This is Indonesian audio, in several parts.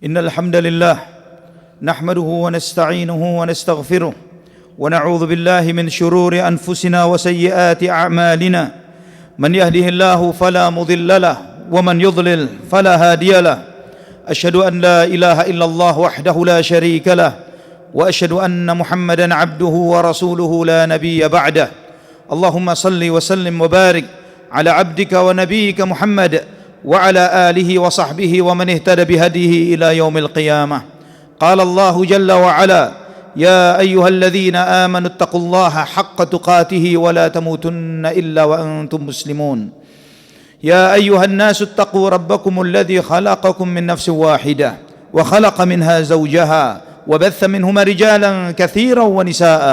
إن الحمد لله نحمده ونستعينه ونستغفره ونعوذ بالله من شرور أنفسنا وسيئات أعمالنا من يهده الله فلا مضل له ومن يضلل فلا هادي له أشهد أن لا إله إلا الله وحده لا شريك له وأشهد أن محمدا عبده ورسوله لا نبي بعده اللهم صل وسلم وبارك على عبدك ونبيك محمد وعلى آله وصحبه ومن اهتدى بهديه إلى يوم القيامة. قال الله جل وعلا: يا أيها الذين آمنوا اتقوا الله حق تقاته ولا تموتن إلا وأنتم مسلمون. يا أيها الناس اتقوا ربكم الذي خلقكم من نفس واحدة وخلق منها زوجها وبث منهما رجالا كثيرا ونساء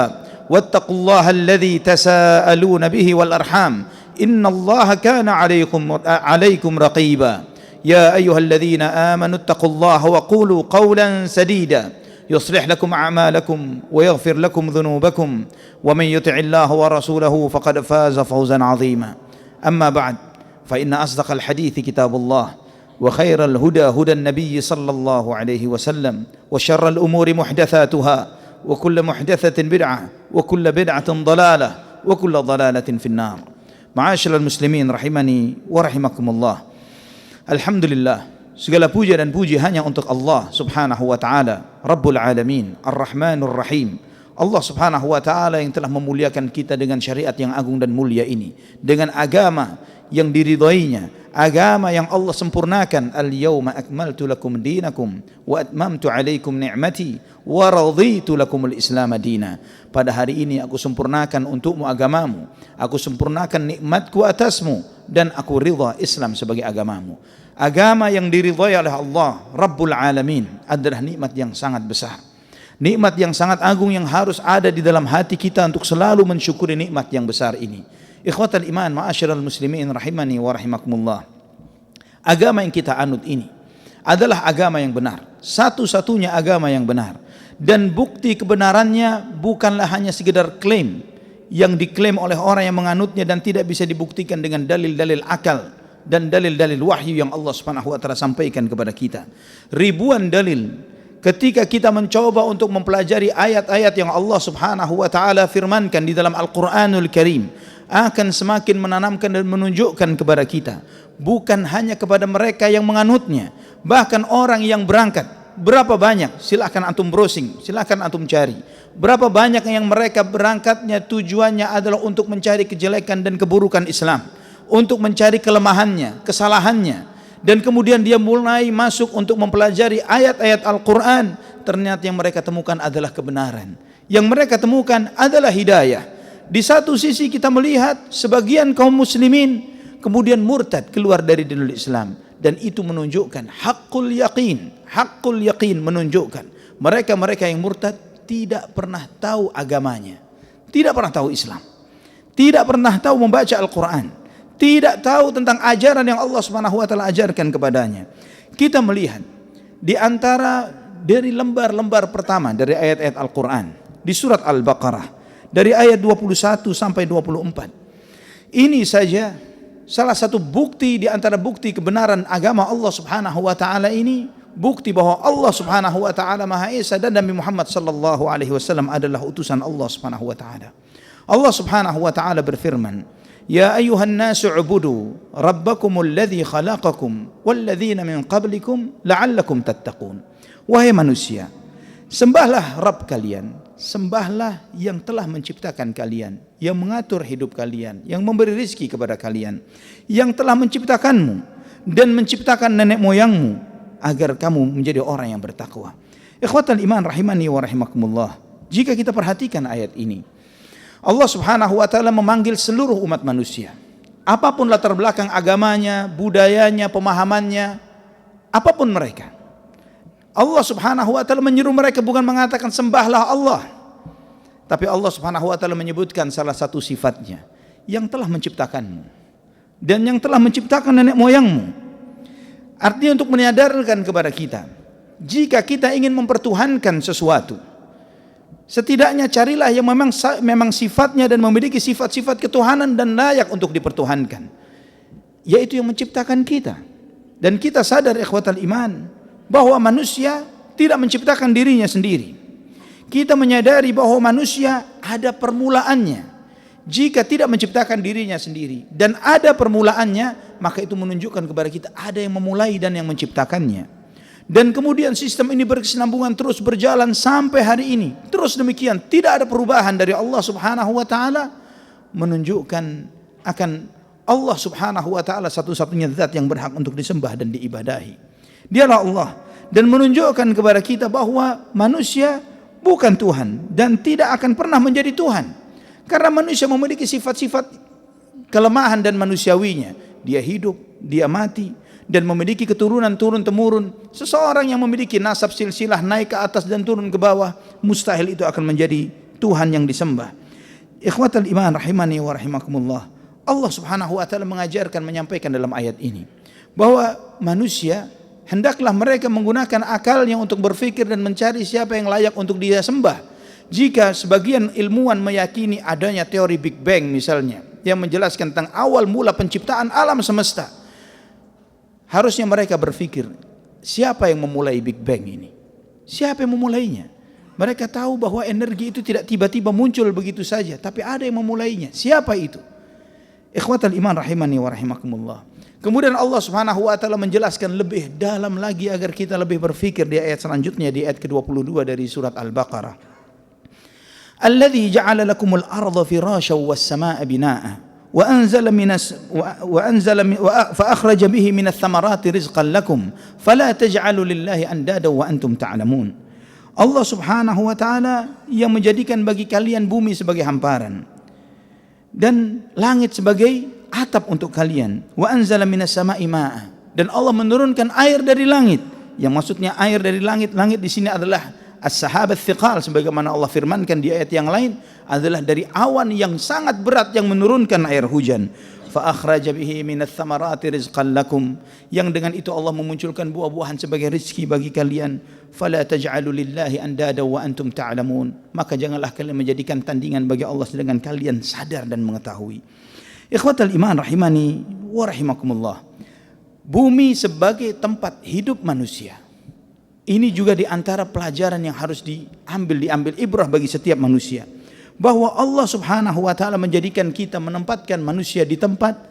واتقوا الله الذي تساءلون به والأرحام إن الله كان عليكم رقيبا. يا أيها الذين آمنوا اتقوا الله وقولوا قولا سديدا يصلح لكم أعمالكم ويغفر لكم ذنوبكم ومن يطع الله ورسوله فقد فاز فوزا عظيما. أما بعد فإن أصدق الحديث كتاب الله وخير الهدى هدى النبي صلى الله عليه وسلم وشر الأمور محدثاتها وكل محدثة بدعة وكل بدعة ضلالة وكل ضلالة في النار. Ma'asyiral muslimin rahimani wa rahimakumullah. Alhamdulillah, segala puja dan puji hanya untuk Allah Subhanahu wa taala, Rabbul Alamin, Ar-Rahmanur Rahim. Allah Subhanahu wa taala yang telah memuliakan kita dengan syariat yang agung dan mulia ini, dengan agama yang diridhoinya, agama yang Allah sempurnakan. Al-yauma akmaltu lakum dinakum wa atmamtu alaikum ni'mati wa raditu lakumul Islam dina. Pada hari ini aku sempurnakan untukmu agamamu, aku sempurnakan nikmatku atasmu, dan aku ridha Islam sebagai agamamu. Agama yang diridhai oleh Allah Rabbul Alamin adalah nikmat yang sangat besar, nikmat yang sangat agung yang harus ada di dalam hati kita untuk selalu mensyukuri nikmat yang besar ini. Ikhwatal iman, ma'asyiral muslimin rahimani wa rahimakumullah. Agama yang kita anut ini adalah agama yang benar, satu-satunya agama yang benar, dan bukti kebenarannya bukanlah hanya sekedar klaim yang diklaim oleh orang yang menganutnya dan tidak bisa dibuktikan dengan dalil-dalil akal dan dalil-dalil wahyu yang Allah Subhanahu wa taala sampaikan kepada kita. Ribuan dalil ketika kita mencoba untuk mempelajari ayat-ayat yang Allah Subhanahu wa taala firmankan di dalam Al-Qur'anul Karim akan semakin menanamkan dan menunjukkan kepada kita, bukan hanya kepada mereka yang menganutnya, bahkan orang yang berangkat. Berapa banyak? Silakan antum browsing, silakan antum cari. Berapa banyak yang mereka berangkatnya tujuannya adalah untuk mencari kejelekan dan keburukan Islam, untuk mencari kelemahannya, kesalahannya, dan kemudian dia mulai masuk untuk mempelajari ayat-ayat Al-Quran. Ternyata yang mereka temukan adalah kebenaran, yang mereka temukan adalah hidayah. Di satu sisi kita melihat sebagian kaum muslimin kemudian murtad, keluar dari dinul Islam, dan itu menunjukkan haqqul yaqin menunjukkan mereka-mereka yang murtad tidak pernah tahu agamanya, tidak pernah tahu Islam, tidak pernah tahu membaca Al-Quran, tidak tahu tentang ajaran yang Allah Subhanahu wa taala ajarkan kepadanya. Kita melihat di antara dari lembar-lembar pertama dari ayat-ayat Al-Quran di surat Al-Baqarah dari ayat 21 sampai 24. Ini saja salah satu bukti di antara bukti kebenaran agama Allah Subhanahu wa taala ini, bukti bahwa Allah Subhanahu wa taala Maha Esa dan Nabi Muhammad sallallahu alaihi wasallam adalah utusan Allah Subhanahu wa taala. Allah Subhanahu wa taala berfirman, "Ya ayyuhan nasu ubudu rabbakumul ladzi khalaqakum walladzina min qablikum la'allakum tattaqun." Wahai manusia, sembahlah Rabb kalian, sembahlah yang telah menciptakan kalian, yang mengatur hidup kalian, yang memberi rizki kepada kalian, yang telah menciptakanmu dan menciptakan nenek moyangmu agar kamu menjadi orang yang bertakwa. Ikhwatal iman rahimani wa rahimakumullah. Jika kita perhatikan ayat ini, Allah Subhanahu wa taala memanggil seluruh umat manusia, apapun latar belakang agamanya, budayanya, pemahamannya, apapun mereka. Allah Subhanahu wa taala menyeru mereka bukan mengatakan sembahlah Allah, tapi Allah Subhanahu wa taala menyebutkan salah satu sifatnya, yang telah menciptakanmu dan yang telah menciptakan nenek moyangmu. Artinya untuk menyadarkan kepada kita, jika kita ingin mempertuhankan sesuatu, setidaknya carilah yang memang sifatnya dan memiliki sifat-sifat ketuhanan dan layak untuk dipertuhankan, yaitu yang menciptakan kita. Dan kita sadar ikhwatal iman bahwa manusia tidak menciptakan dirinya sendiri. Kita menyadari bahwa manusia ada permulaannya. Jika tidak menciptakan dirinya sendiri dan ada permulaannya, maka itu menunjukkan kepada kita ada yang memulai dan yang menciptakannya. Dan kemudian sistem ini berkesinambungan terus berjalan sampai hari ini. Terus demikian, tidak ada perubahan dari Allah Subhanahu wa taala, menunjukkan akan Allah Subhanahu wa taala satu-satunya zat yang berhak untuk disembah dan diibadahi. Dialah Allah, dan menunjukkan kepada kita bahwa manusia bukan Tuhan dan tidak akan pernah menjadi Tuhan. Karena manusia memiliki sifat-sifat kelemahan dan manusiawinya. Dia hidup, dia mati, dan memiliki keturunan turun-temurun. Seseorang yang memiliki nasab silsilah naik ke atas dan turun ke bawah, mustahil itu akan menjadi Tuhan yang disembah. Ikhwatal iman rahimani wa rahimakumullah. Allah Subhanahu wa taala mengajarkan, menyampaikan dalam ayat ini bahwa manusia hendaklah mereka menggunakan akalnya untuk berpikir dan mencari siapa yang layak untuk dia sembah. Jika sebagian ilmuwan meyakini adanya teori Big Bang misalnya, yang menjelaskan tentang awal mula penciptaan alam semesta, harusnya mereka berpikir, siapa yang memulai Big Bang ini? Siapa yang memulainya? Mereka tahu bahwa energi itu tidak tiba-tiba muncul begitu saja, tapi ada yang memulainya. Siapa itu? Ikhwatal iman rahimani wa rahimakumullah. Kemudian Allah Subhanahu wa taala menjelaskan lebih dalam lagi agar kita lebih berfikir di ayat selanjutnya, di ayat ke-22 dari surat Al-Baqarah. Alladzi ja'ala lakumul arda firasyan was samaa'a binaa'a wa anzala fa akhraja bihi minats thamarati rizqan lakum fala taj'alu lillahi andada wa antum ta'lamun. Allah Subhanahu wa taala yang menjadikan bagi kalian bumi sebagai hamparan dan langit sebagai atap untuk kalian. Wa anzala minas sama'i maa'a, dan Allah menurunkan air dari langit. Yang maksudnya air dari langit di sini adalah as-sahabat thiqal, sebagaimana Allah firmankan di ayat yang lain, adalah dari awan yang sangat berat yang menurunkan air hujan. Fa akhraja bihi minats thamarati rizqan lakum, yang dengan itu Allah memunculkan buah-buahan sebagai rezeki bagi kalian. Fala taj'alu lillahi andada wa antum ta'lamun, maka janganlah kalian menjadikan tandingan bagi Allah sedangkan kalian sadar dan mengetahui. Ikhwatal iman rahimani wa rahimakumullah. Bumi sebagai tempat hidup manusia, ini juga di antara pelajaran yang harus diambil ibrah bagi setiap manusia, bahwa Allah Subhanahu wa taala menjadikan kita, menempatkan manusia di tempat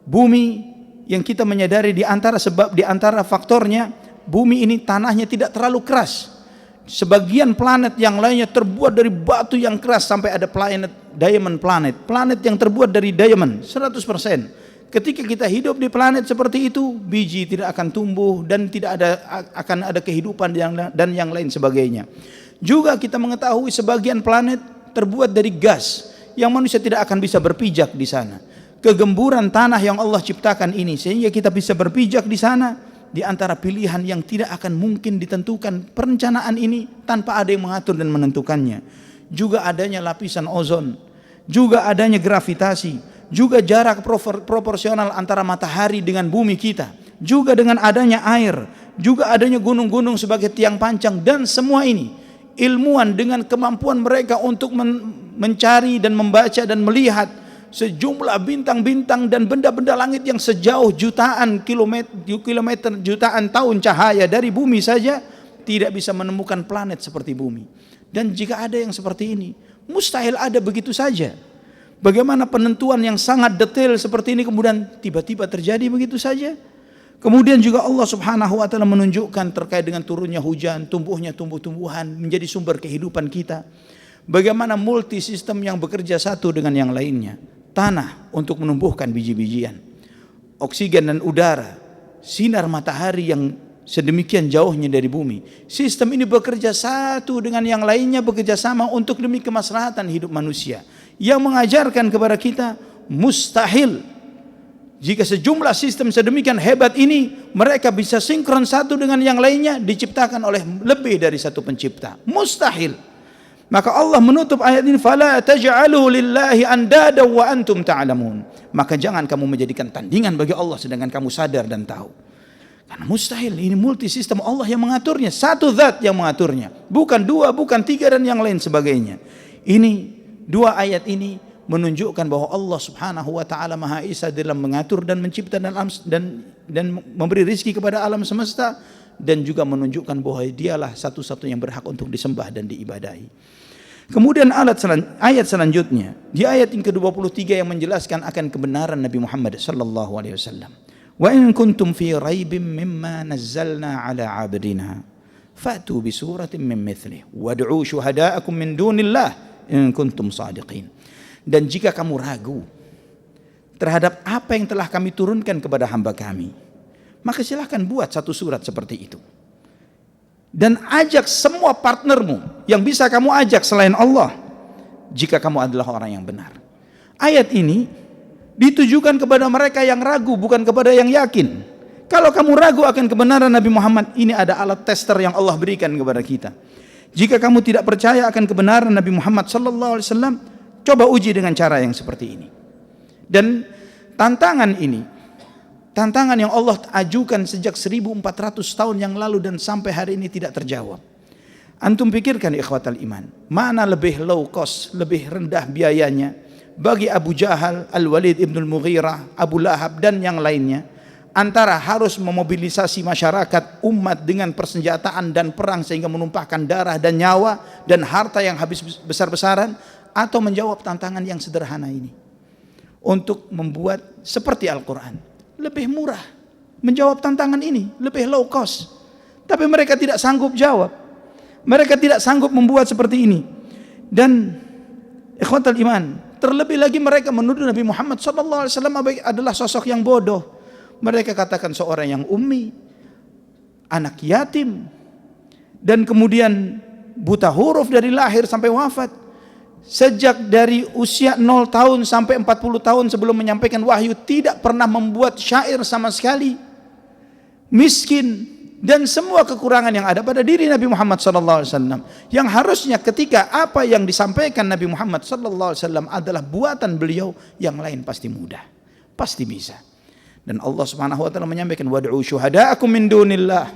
bumi yang kita menyadari di antara faktornya, bumi ini tanahnya tidak terlalu keras. Sebagian planet yang lainnya terbuat dari batu yang keras, sampai ada diamond planet yang terbuat dari diamond 100%. Ketika kita hidup di planet seperti itu, biji tidak akan tumbuh dan tidak akan ada kehidupan dan yang lain sebagainya. Juga kita mengetahui sebagian planet terbuat dari gas yang manusia tidak akan bisa berpijak di sana. Kegemburan tanah yang Allah ciptakan ini sehingga kita bisa berpijak di sana, di antara pilihan yang tidak akan mungkin ditentukan perencanaan ini tanpa ada yang mengatur dan menentukannya. Juga adanya lapisan ozon, juga adanya gravitasi, juga jarak proporsional antara matahari dengan bumi kita, juga dengan adanya air, juga adanya gunung-gunung sebagai tiang pancang. Dan semua ini ilmuwan dengan kemampuan mereka untuk mencari dan membaca dan melihat sejumlah bintang-bintang dan benda-benda langit yang sejauh jutaan kilometer, jutaan tahun cahaya dari bumi saja, tidak bisa menemukan planet seperti bumi. Dan jika ada yang seperti ini, mustahil ada begitu saja. Bagaimana penentuan yang sangat detail seperti ini kemudian tiba-tiba terjadi begitu saja? Kemudian juga Allah Subhanahu wa taala menunjukkan terkait dengan turunnya hujan, tumbuhnya tumbuh-tumbuhan menjadi sumber kehidupan kita. Bagaimana multi sistem yang bekerja satu dengan yang lainnya. Tanah untuk menumbuhkan biji-bijian, oksigen dan udara, sinar matahari yang sedemikian jauhnya dari bumi. Sistem ini bekerja satu dengan yang lainnya, bekerja sama untuk demi kemaslahatan hidup manusia, yang mengajarkan kepada kita mustahil jika sejumlah sistem sedemikian hebat ini mereka bisa sinkron satu dengan yang lainnya, diciptakan oleh lebih dari satu pencipta. Mustahil. Maka Allah menutup ayat ini, fala taj'alu lillahi andada wa antum ta'lamun. Maka jangan kamu menjadikan tandingan bagi Allah sedangkan kamu sadar dan tahu. Karena mustahil, ini multi sistem, Allah yang mengaturnya, satu zat yang mengaturnya, bukan dua, bukan tiga dan yang lain sebagainya. Ini dua ayat ini menunjukkan bahwa Allah Subhanahu wa taala Maha Esa dalam mengatur dan mencipta dan memberi rezeki kepada alam semesta, dan juga menunjukkan bahwa dialah satu-satunya yang berhak untuk disembah dan diibadahi. Kemudian ayat selanjutnya di ayat yang ke-23 yang menjelaskan akan kebenaran Nabi Muhammad sallallahu alaihi wasallam. Wa in kuntum fi raibim mimma nazzalna ala 'abdina fa'tu bi suratin min mithlihi wad'u syuhada'akum min dunillah in kuntum shadiqin. Dan jika kamu ragu terhadap apa yang telah kami turunkan kepada hamba kami, maka silahkan buat satu surat seperti itu. Dan ajak semua partnermu yang bisa kamu ajak selain Allah, jika kamu adalah orang yang benar. Ayat ini ditujukan kepada mereka yang ragu, bukan kepada yang yakin. Kalau kamu ragu akan kebenaran Nabi Muhammad, ini ada alat tester yang Allah berikan kepada kita. Jika kamu tidak percaya akan kebenaran Nabi Muhammad sallallahu alaihi wasallam, coba uji dengan cara yang seperti ini. Dan tantangan ini, tantangan yang Allah ajukan sejak 1400 tahun yang lalu dan sampai hari ini tidak terjawab. Antum pikirkan ikhwatal iman, mana lebih low cost, lebih rendah biayanya bagi Abu Jahal, Al-Walid ibn Al-Mughirah, Abu Lahab dan yang lainnya, antara harus memobilisasi masyarakat umat dengan persenjataan dan perang sehingga menumpahkan darah dan nyawa dan harta yang habis besar-besaran, atau menjawab tantangan yang sederhana ini untuk membuat seperti Al-Quran. Lebih murah menjawab tantangan ini, lebih low cost. Tapi mereka tidak sanggup jawab. Mereka tidak sanggup membuat seperti ini. Dan ikhwatal iman, terlebih lagi mereka menuduh Nabi Muhammad sallallahu alaihi wasallam adalah sosok yang bodoh. Mereka katakan seorang yang ummi, anak yatim, dan kemudian buta huruf dari lahir sampai wafat. Sejak dari usia 0 tahun sampai 40 tahun sebelum menyampaikan wahyu tidak pernah membuat syair sama sekali. Miskin dan semua kekurangan yang ada pada diri Nabi Muhammad SAW, yang harusnya ketika apa yang disampaikan Nabi Muhammad SAW adalah buatan beliau, yang lain pasti mudah, pasti bisa. Dan Allah Subhanahu wa taala menyampaikan wad'u syuhada'akum min dunillah,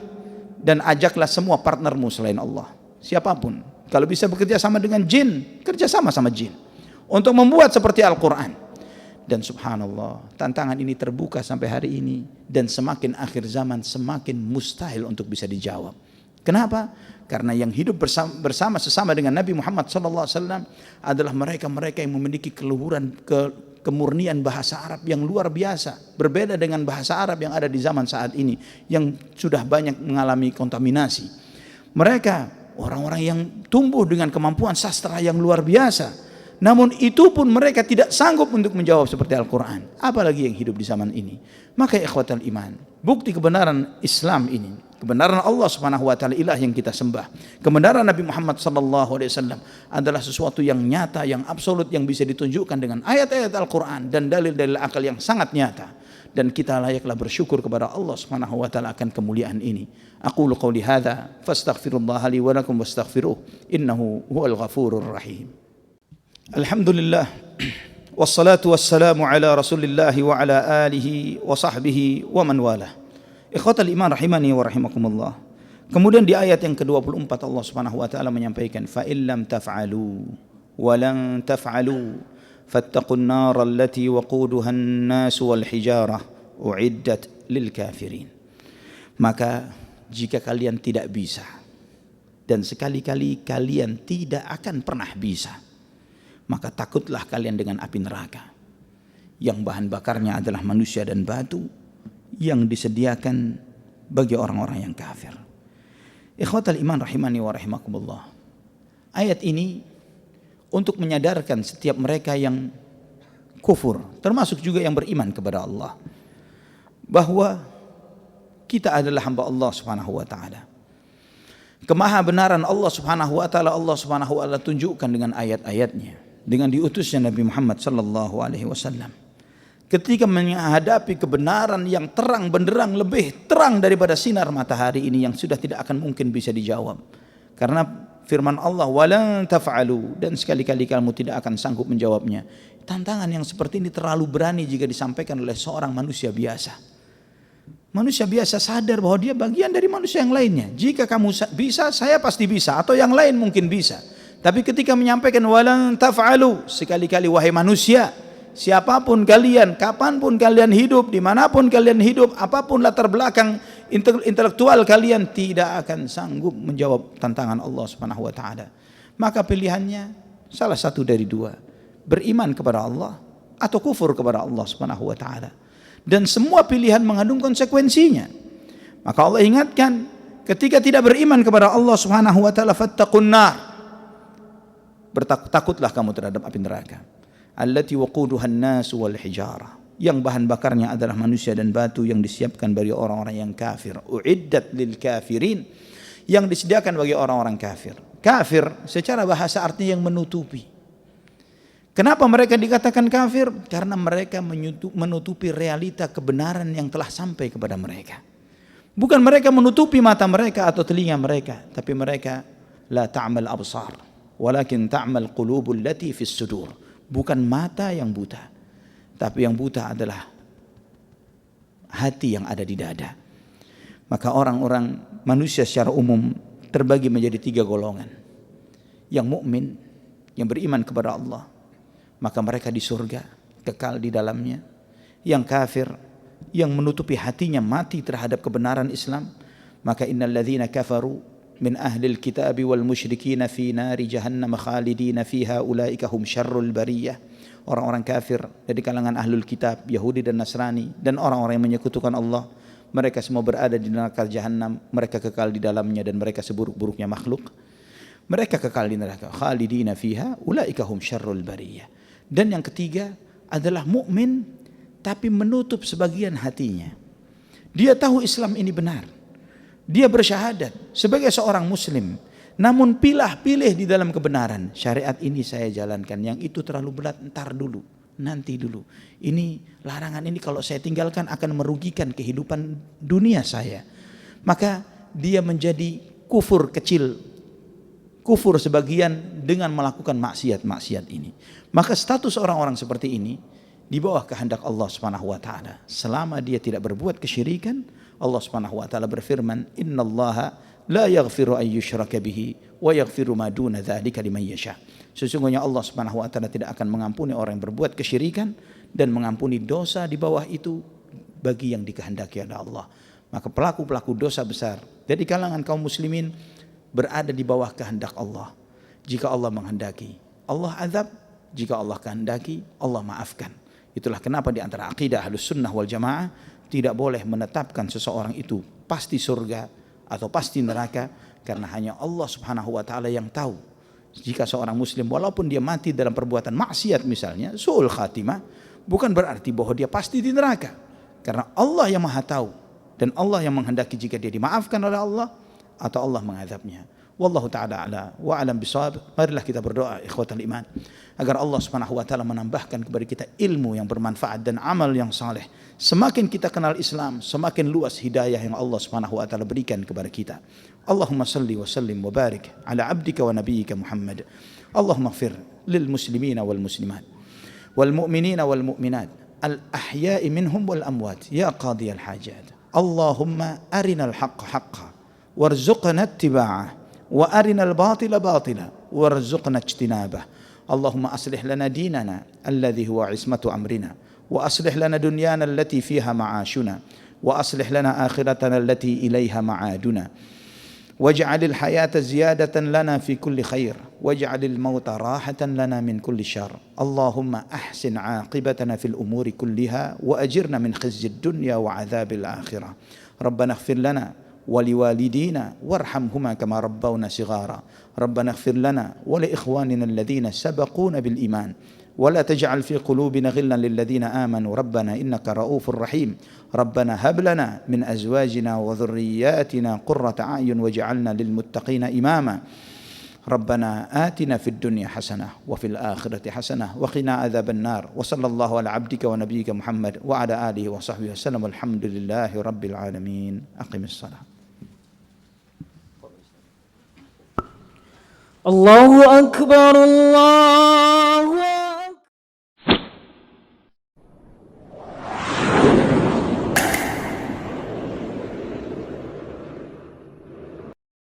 dan ajaklah semua partnermu selain Allah, siapapun. Kalau bisa bekerja sama dengan jin, kerja sama jin untuk membuat seperti Al-Quran. Dan subhanallah, tantangan ini terbuka sampai hari ini, dan semakin akhir zaman semakin mustahil untuk bisa dijawab. Kenapa? Karena yang hidup bersama sesama dengan Nabi Muhammad SAW adalah mereka-mereka yang memiliki kemurnian bahasa Arab yang luar biasa, berbeda dengan bahasa Arab yang ada di zaman saat ini yang sudah banyak mengalami kontaminasi. Mereka orang-orang yang tumbuh dengan kemampuan sastra yang luar biasa, namun itu pun mereka tidak sanggup untuk menjawab seperti Al-Quran, apalagi yang hidup di zaman ini. Maka ikhwatal iman, bukti kebenaran Islam ini, kebenaran Allah Subhanahu wa taala ilah yang kita sembah, kebenaran Nabi Muhammad sallallahu alaihi wasallam adalah sesuatu yang nyata, yang absolut, yang bisa ditunjukkan dengan ayat-ayat Al-Quran dan dalil-dalil akal yang sangat nyata. Dan kita layaklah bersyukur kepada Allah Subhanahu wa taala akan kemuliaan ini. Aqulu qouli hadza fastaghfirullah li wa lakum wastaghfiruh innahu huwal ghafurur rahim. Alhamdulillah wassalatu wassalamu ala Rasulillah wa ala alihi wa sahbihi wa man walah. Ikhwatal iman rahimani wa rahimakumullah. Kemudian di ayat yang ke-24 Allah Subhanahu wa taala menyampaikan fa illam taf'alu wa lan taf'alu fattaqun nar allati waquduha an-nas wal hijarah uiddat lil kafirin. Maka jika kalian tidak bisa, dan sekali-kali kalian tidak akan pernah bisa, maka takutlah kalian dengan api neraka yang bahan bakarnya adalah manusia dan batu, yang disediakan bagi orang-orang yang kafir. Ikhwatal iman rahimani wa rahimakumullah. Ayat ini untuk menyadarkan setiap mereka yang kufur, termasuk juga yang beriman kepada Allah, bahwa kita adalah hamba Allah Subhanahu wa taala. Kemahabenaran Allah Subhanahu wa taala Allah Subhanahu wa taala tunjukkan dengan ayat-ayatnya, dengan diutusnya Nabi Muhammad sallallahu alaihi wasallam. Ketika menghadapi kebenaran yang terang benderang, lebih terang daripada sinar matahari ini yang sudah tidak akan mungkin bisa dijawab. Karena firman Allah walan taf'alu, dan sekali-kali kamu tidak akan sanggup menjawabnya. Tantangan yang seperti ini terlalu berani jika disampaikan oleh seorang manusia biasa. Manusia biasa sadar bahwa dia bagian dari manusia yang lainnya. Jika kamu bisa, saya pasti bisa, atau yang lain mungkin bisa. Tapi ketika menyampaikan walan taf'alu, sekali-kali wahai manusia, siapapun kalian, kapanpun kalian hidup, dimanapun kalian hidup, apapun latar belakang intelektual kalian tidak akan sanggup menjawab tantangan Allah Subhanahu wa taala. Maka pilihannya salah satu dari dua, beriman kepada Allah atau kufur kepada Allah Subhanahu wa taala. Dan semua pilihan mengandung konsekuensinya. Maka Allah ingatkan, ketika tidak beriman kepada Allah Subhanahu wa taala, fattaqun nar. Bertakutlah kamu terhadap api neraka. Allati waquduha an-nas wal hijarah. Yang bahan bakarnya adalah manusia dan batu yang disiapkan bagi orang-orang yang kafir. Uiddat lil kafirin, yang disediakan bagi orang-orang kafir. Kafir secara bahasa artinya yang menutupi. Kenapa mereka dikatakan kafir? Karena mereka menutupi realita kebenaran yang telah sampai kepada mereka. Bukan mereka menutupi mata mereka atau telinga mereka, tapi mereka la ta'mal absar, walakin ta'mal qulubul lati fis sudur. Bukan mata yang buta, tapi yang buta adalah hati yang ada di dada. Maka orang-orang manusia secara umum terbagi menjadi 3 golongan. Yang mukmin, yang beriman kepada Allah, maka mereka di surga, kekal di dalamnya. Yang kafir, yang menutupi hatinya, mati terhadap kebenaran Islam, maka innal ladzina kafaru min ahlil kitabi wal musyrikina fi nari jahannam khalidina fiha ulaika hum syarrul bariyah. Orang-orang kafir dari kalangan ahlul kitab, Yahudi dan Nasrani, dan orang-orang yang menyekutukan Allah, mereka semua berada di neraka jahanam, mereka kekal di dalamnya dan mereka seburuk-buruknya makhluk. Mereka kekal di neraka, khalidina fiha ulaika hum syarrul bariyah. Dan yang ketiga adalah mukmin tapi menutup sebagian hatinya. Dia tahu Islam ini benar. Dia bersyahadat sebagai seorang muslim, namun pilih di dalam kebenaran. Syariat ini saya jalankan, yang itu terlalu berat, ntar dulu, nanti dulu. Ini larangan ini kalau saya tinggalkan akan merugikan kehidupan dunia saya. Maka dia menjadi kufur kecil, kufur sebagian dengan melakukan maksiat ini. Maka status orang-orang seperti ini di bawah kehendak Allah Subhanahu wa taala. Selama dia tidak berbuat kesyirikan, Allah Subhanahu wa taala berfirman, "Innallaha la yaghfiru an yushraka bihi wa yaghfiru ma duna dzalika liman yasha." Sesungguhnya Allah Subhanahu wa taala tidak akan mengampuni orang yang berbuat kesyirikan dan mengampuni dosa di bawah itu bagi yang dikehendaki oleh Allah. Maka pelaku-pelaku dosa besar dari kalangan kaum muslimin berada di bawah kehendak Allah. Jika Allah menghendaki, Allah azab. Jika Allah kehendaki, Allah maafkan. Itulah kenapa di antara akidah Ahlus Sunnah wal Jamaah tidak boleh menetapkan seseorang itu pasti surga atau pasti neraka, karena hanya Allah Subhanahu wa taala yang tahu. Jika seorang muslim walaupun dia mati dalam perbuatan maksiat misalnya, su'ul khatimah, bukan berarti bahwa dia pasti di neraka. Karena Allah yang Maha tahu dan Allah yang menghendaki jika dia dimaafkan oleh Allah atau Allah mengazabnya. Wallahu ta'ala ala wa alam bisawab. Marilah kita berdoa ikhwatal iman agar Allah Subhanahu wa taala menambahkan kepada kita ilmu yang bermanfaat dan amal yang saleh. Semakin kita kenal Islam, semakin luas hidayah yang Allah Subhanahu wa taala berikan kepada kita. Allahumma salli wa sallim wa barik ala abdika wa nabiyyika Muhammad. Allahumma ighfir lil muslimina wal muslimat wal mu'minina wal mu'minat al ahya'i minhum wal amwat ya qadiyal hajat. Allahumma arinal haqqa haqqan warzuqna ittiba'ah wa arinal batila batila warzuqna ijtinabah. Allahumma aslih lana dinana alladhi huwa ismatu amrina wa aslih lana dunyana allati fiha ma'ashuna wa aslih lana akhiratana allati ilayha ma'aduna waj'alil hayata ziyadatan lana fi kulli khair waj'alil mauta rahatan lana min kulli syarr. Allahumma ahsin 'aqibatana fil umuri kulliha wa ajirna min khizyid dunya wa 'adzabil akhirah. Rabbana ighfir lana ولوالدينا وارحمهما كما ربونا صغارا. ربنا اغفر لنا ولإخواننا الذين سبقونا بالإيمان ولا تجعل في قلوبنا غلا للذين آمنوا ربنا إنك رؤوف رحيم. ربنا هب لنا من أزواجنا وذرياتنا قرة أعين واجعلنا للمتقين إماما. ربنا آتنا في الدنيا حسنة وفي الآخرة حسنة وقنا عذاب النار. وصلى الله على عبدك ونبيك محمد وعلى آله وصحبه وسلم. والحمد لله رب العالمين. أقم الصلاة. الله أكبر الله